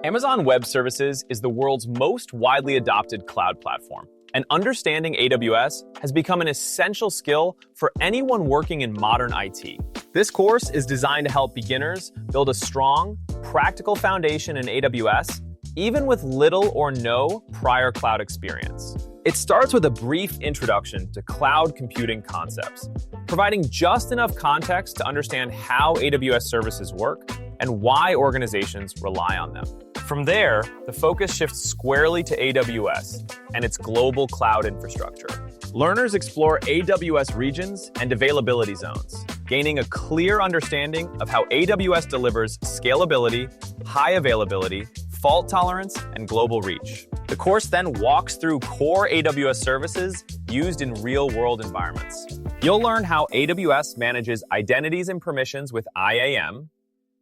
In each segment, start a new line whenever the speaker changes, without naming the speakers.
Amazon Web Services is the world's most widely adopted cloud platform, and understanding AWS has become an essential skill for anyone working in modern IT. This course is designed to help beginners build a strong, practical foundation in AWS, even with little or no prior cloud experience. It starts with a brief introduction to cloud computing concepts, providing just enough context to understand how AWS services work and why organizations rely on them. From there, the focus shifts squarely to AWS and its global cloud infrastructure. Learners explore AWS regions and availability zones, gaining a clear understanding of how AWS delivers scalability, high availability, fault tolerance, and global reach. The course then walks through core AWS services used in real-world environments. You'll learn how AWS manages identities and permissions with IAM,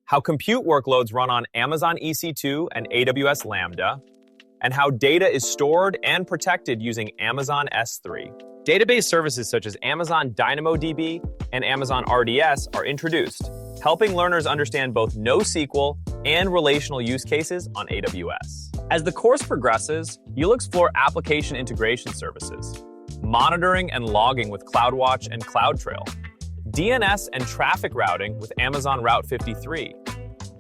how compute workloads run on Amazon EC2 and AWS Lambda, and how data is stored and protected using Amazon S3. Database services such as Amazon DynamoDB and Amazon RDS are introduced, helping learners understand both NoSQL and relational use cases on AWS. As the course progresses, you'll explore application integration services, monitoring and logging with CloudWatch and CloudTrail, DNS and traffic routing with Amazon Route 53,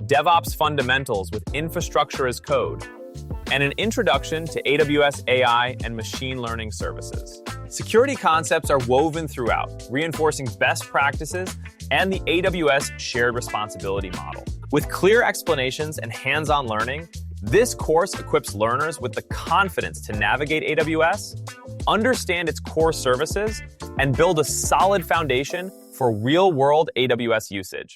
DevOps fundamentals with infrastructure as code, and an introduction to AWS AI and machine learning services. Security concepts are woven throughout, reinforcing best practices and the AWS shared responsibility model. With clear explanations and hands-on learning, this course equips learners with the confidence to navigate AWS, understand its core services, and build a solid foundation for real-world AWS usage.